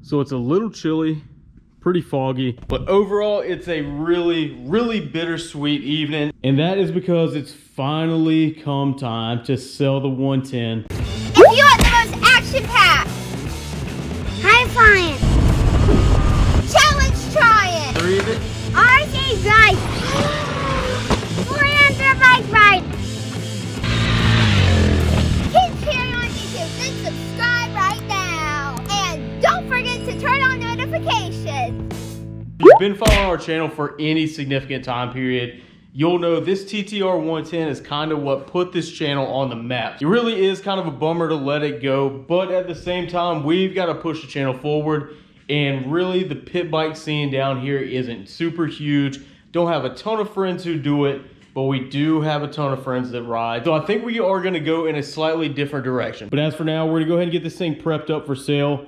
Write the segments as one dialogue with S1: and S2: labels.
S1: so it's a little chilly, pretty foggy, but overall it's a really bittersweet evening, and that is because it's finally come time to sell the 110.
S2: If you want the most action-packed, high-flying, challenge-trying,
S1: 3 of it,
S2: RC ride, Slammer bike ride, keep cheering on YouTube, then subscribe right now, and don't forget to turn on notifications.
S1: If you've been following our channel for any significant time period, you'll know this TT-R 110 is kind of what put this channel on the map. It really is kind of a bummer to let it go, but at the same time, we've got to push the channel forward. And really, the pit bike scene down here isn't super huge. Don't have a ton of friends who do it, but we do have a ton of friends that ride. So I think we are going to go in a slightly different direction. But as for now, we're going to go ahead and get this thing prepped up for sale.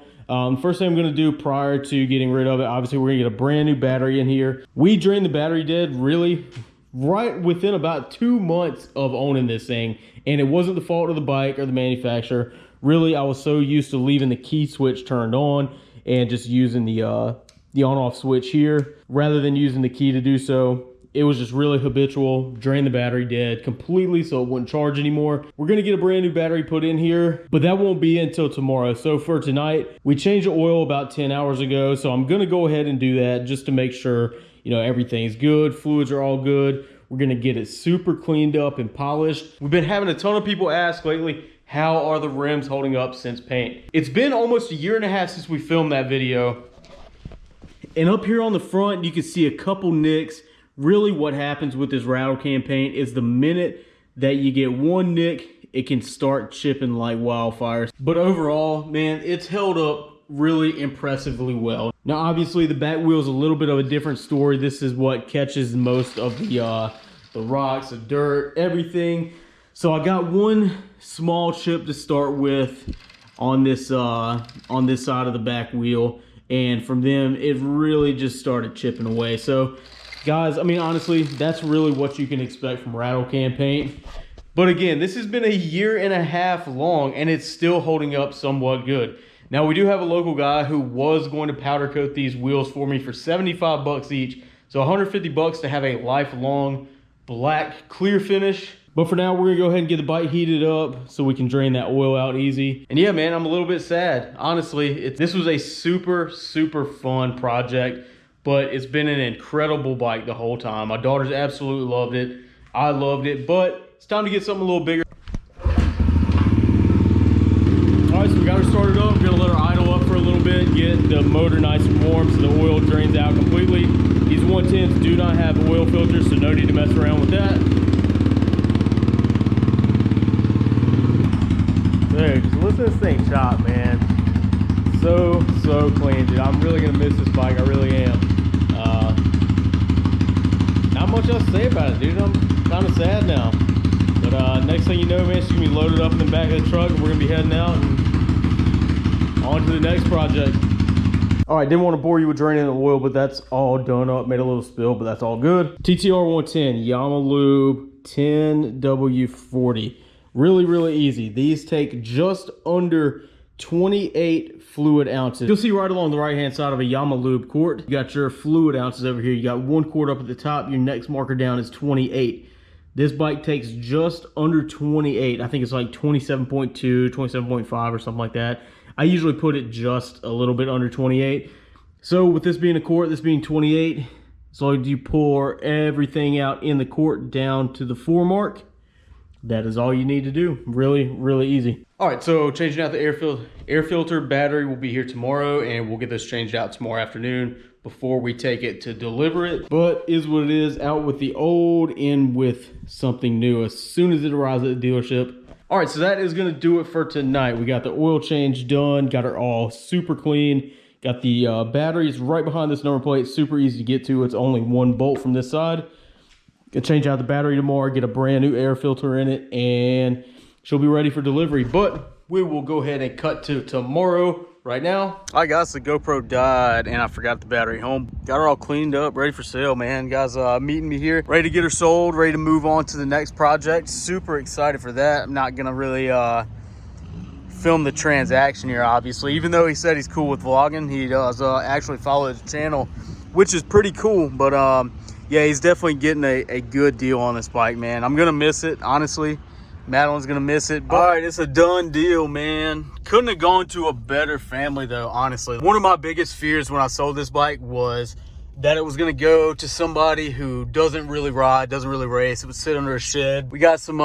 S1: First thing I'm going to do prior to getting rid of it, obviously we're going to get a brand new battery in here. We drained the battery dead really right within about 2 months of owning this thing, and it wasn't the fault of the bike or the manufacturer. Really, I was so used to leaving the key switch turned on and just using the on-off switch here rather than using the key to do so. It was just really habitual. Drain the battery dead completely so it wouldn't charge anymore. We're gonna get a brand new battery put in here, but that won't be until tomorrow. So for tonight, we changed the oil about 10 hours ago, so I'm gonna go ahead and do that just to make sure, you know, everything's good, fluids are all good. We're gonna get it super cleaned up and polished. We've been having a ton of people ask lately, how are the rims holding up since paint? It's been almost a year and a half since we filmed that video. And up here on the front, you can see a couple nicks. Really what happens with this rattle can paint is the minute that you get one nick, it can start chipping like wildfires. But overall, man, it's held up really impressively well. Now, obviously, the back wheel is a little bit of a different story. This is what catches most of the rocks, the dirt, everything. So I got one small chip to start with on this side of the back wheel, and from them, it really just started chipping away. So, guys, I mean, honestly, that's really what you can expect from rattle can paint. But again, this has been a year and a half long, and it's still holding up somewhat good. Now, we do have a local guy who was going to powder coat these wheels for me for 75 bucks each. So 150 bucks to have a lifelong black clear finish. But for now, we're gonna go ahead and get the bike heated up so we can drain that oil out easy. And yeah, man, I'm a little bit sad. Honestly, this was a super fun project, but it's been an incredible bike the whole time. My daughters absolutely loved it. I loved it, but it's time to get something a little bigger. All right, so we got her started up. We're gonna let her idle up for a little bit, get the motor nice and warm so the oil drains out completely. These 110s do not have oil filters, so no need to mess around with that. Dude, just listen to this thing chop, man. So clean, dude. I'm really gonna miss this bike. I really am. Not much else to say about it, dude. I'm kind of sad now. But next thing you know, man, she's gonna be loaded up in the back of the truck, and we're gonna be heading out and on to the next project. All right, didn't want to bore you with draining the oil, but that's all done up. Made a little spill, but that's all good. TT-R 110, Yamaha TT-R 10W40. Really easy. These take just under 28 fluid ounces. You'll see right along the right hand side of a Yamaha quart, you got your fluid ounces over here. You got 1 quart up at the top. Your next marker down is 28. This bike takes just under 28. I think it's like 27.2, 27.5 or something like that. I usually put it just a little bit under 28. So with this being a quart, this being 28, as long as you pour everything out in the quart down to the 4 mark, that is all you need to do. Really easy. All right, so changing out the air filter battery will be here tomorrow, and we'll get this changed out tomorrow afternoon before we take it to deliver it. But is what it is, out with the old, in with something new as soon as it arrives at the dealership. All right, so that is gonna do it for tonight. We got the oil change done, got her all super clean. Got the batteries right behind this number plate, super easy to get to. It's only 1 bolt from this side. Gonna change out the battery tomorrow, get a brand new air filter in it, and she'll be ready for delivery. But we will go ahead and cut to tomorrow right now. All right, guys, the GoPro died and I forgot the battery home. Got her all cleaned up, ready for sale, man. Guys meeting me here, ready to get her sold, ready to move on to the next project. Super excited for that. I'm not gonna really film the transaction here, obviously. Even though he said he's cool with vlogging, he does actually follow his channel, which is pretty cool. But yeah, he's definitely getting a good deal on this bike, man. I'm gonna miss it, honestly. Madeline's gonna miss it. But all right, it's a done deal, man. Couldn't have gone to a better family though, honestly. One of my biggest fears when I sold this bike was that it was gonna go to somebody who doesn't really ride, doesn't really race. It would sit under a shed. We got some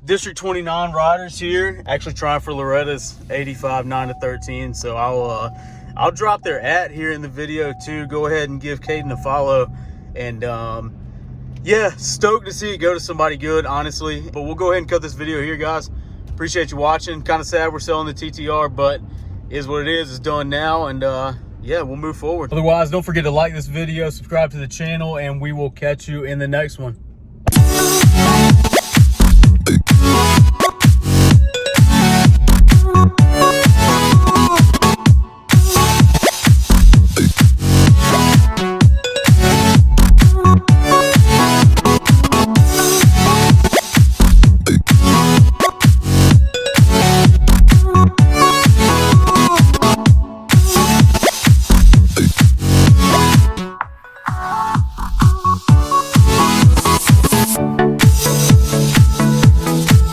S1: District 29 riders here, actually trying for Loretta's 85 9-13. So I'll drop their @ here in the video too. Go ahead and give Caden a follow. And yeah, stoked to see it go to somebody good, honestly. But we'll go ahead and cut this video here, guys. Appreciate you watching. Kind of sad we're selling the TT-R, but is what it is. It's done now. And yeah, we'll move forward. Otherwise, don't forget to like this video, subscribe to the channel, and we will catch you in the next one.